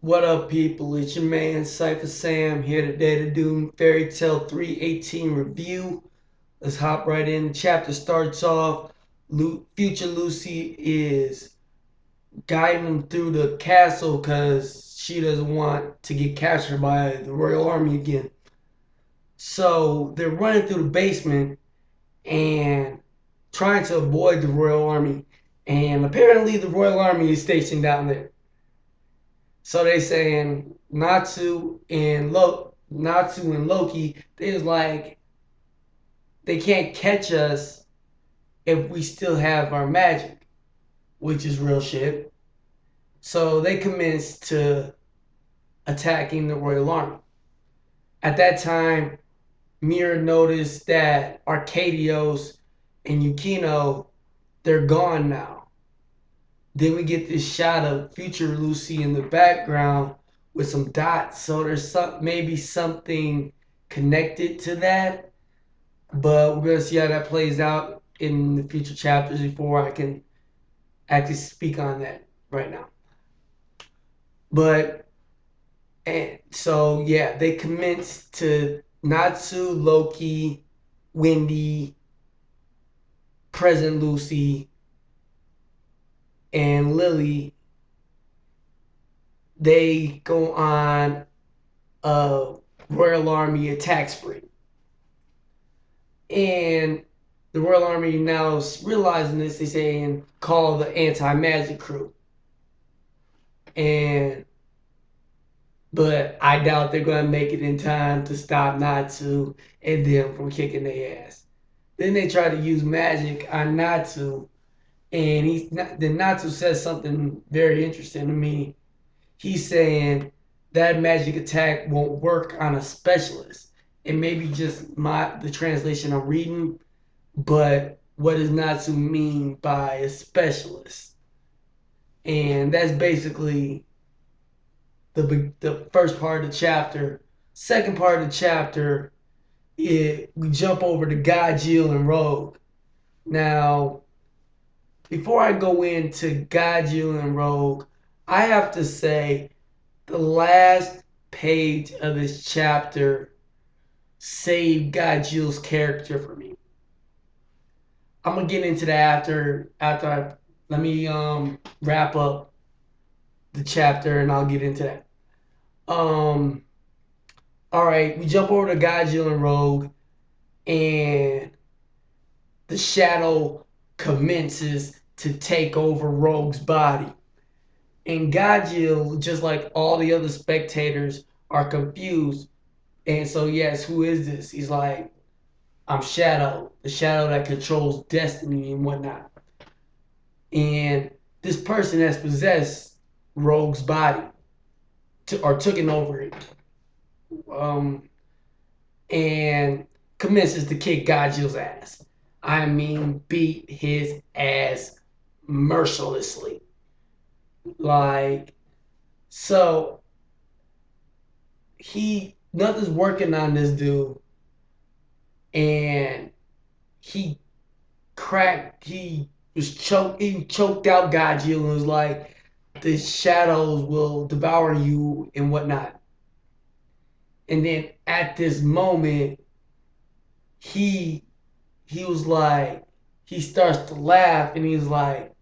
What up, people? It's your man Cypher Sam here today to do Fairy Tale 318 review. Let's hop right in. The chapter starts off. Future Lucy is guiding them through the castle because she doesn't want to get captured by the Royal Army again. So they're running through the basement and trying to avoid the Royal Army. And apparently, the Royal Army is stationed down there. So they saying Natsu and Loki, they was like they can't catch us if we still have our magic, which is real shit. So they commenced to attacking the Royal Army. At that time, Mira noticed that Arcadios and Yukino, they're gone now. Then we get this shot of future Lucy in the background with some dots. So there's maybe something connected to that. But we're gonna see how that plays out in the future chapters before I can actually speak on that right now. But and so yeah, they commenced to Natsu, Loki, Wendy, Present Lucy, and Lily. They go on a Royal Army attack spree. And the Royal Army now is realizing this, they saying call the anti-magic crew. And but I doubt they're gonna make it in time to stop Natsu and them from kicking their ass. Then they try to use magic on Natsu, and then Natsu says something very interesting to me. He's saying that magic attack won't work on a specialist. It may be just the translation I'm reading, but what does Natsu mean by a specialist? And that's basically the first part of the chapter. Second part of the chapter, we jump over to Galeel and Rogue. Now, before I go into Galeel and Rogue, I have to say the last page of this chapter saved Galeel's character for me. I'm gonna get into that let me wrap up the chapter and I'll get into that. Um, all right, we jump over to Galeel and Rogue, and the shadow commences to take over Rogue's body. And Galeel, just like all the other spectators, are confused. And so, yes, who is this? He's like, I'm Shadow, the shadow that controls destiny and whatnot. And this person has possessed Rogue's body or taken over it. Um, and commences to kick Galeel's ass. I mean, beat his ass mercilessly. Like, so nothing's working on this dude, and he he choked out Galeel and was like, the shadows will devour you and whatnot. And then at this moment, he he was like, he starts to laugh and he's like,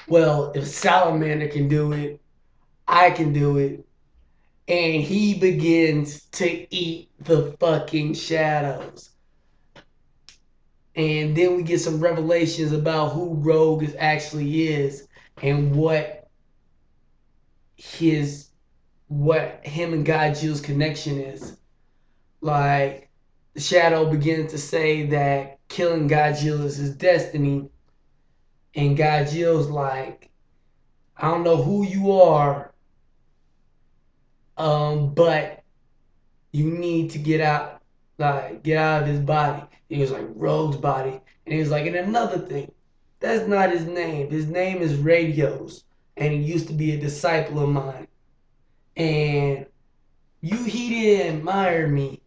well, if Salamander can do it, I can do it. And he begins to eat the fucking shadows. And then we get some revelations about who Rogue actually is and his what him and Galeel's connection is. Like, the shadow begins to say that killing Galeel is his destiny, and Galeel's like, I don't know who you are, but you need to get out of his body. He was like, Rogue's body. And he was like, and another thing, that's not his name. His name is Radios, and he used to be a disciple of mine. And he didn't admire me.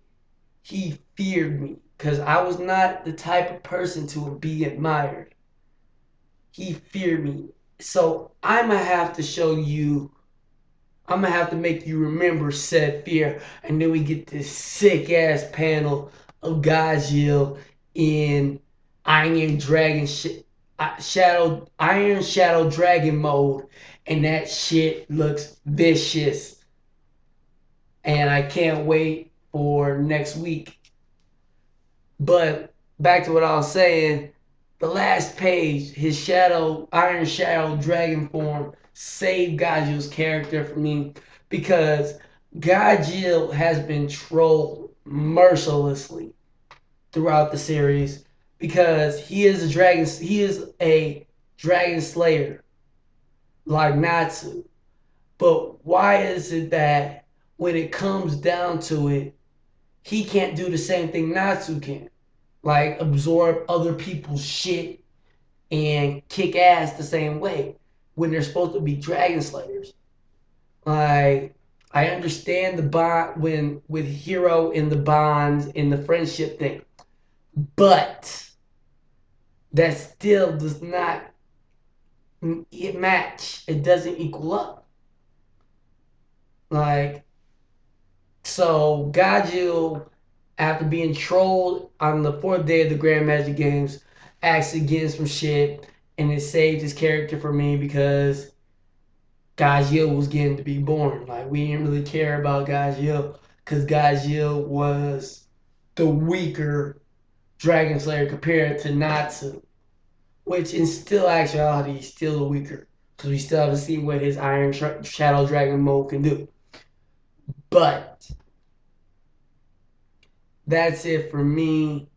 He feared me because I was not the type of person to be admired. He feared me. So I'm going to have to show you I'm gonna have to make you remember said fear. And then we get this sick ass panel of Galeel in Iron Dragon Iron Shadow Dragon mode, and that shit looks vicious. And I can't wait for next week. But back to what I was saying, the last page, his Iron Shadow Dragon form saved Gajiel's character for me because Gajiel has been trolled mercilessly throughout the series because he is a dragon slayer like Natsu. But why is it that when it comes down to it, he can't do the same thing Natsu can? Like absorb other people's shit and kick ass the same way when they're supposed to be dragon slayers. Like I understand the bond when with Hero in the bonds in the friendship thing, but that still does not match. It doesn't equal up. Like so, Gajil, after being trolled on the fourth day of the Grand Magic Games, actually getting some shit, and it saved his character for me because Gajil was getting to be born. Like we didn't really care about Gajil because Gajil was the weaker Dragon Slayer compared to Natsu, which in still actuality is still the weaker because we still haven't seen what his Shadow Dragon mode can do. But that's it for me.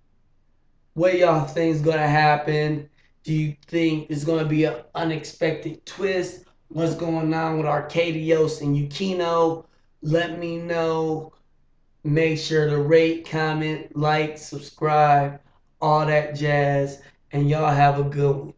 What y'all think is gonna happen? Do you think it's gonna be an unexpected twist? What's going on with Arcadios and Yukino? Let me know. Make sure to rate, comment, like, subscribe, all that jazz, and y'all have a good one.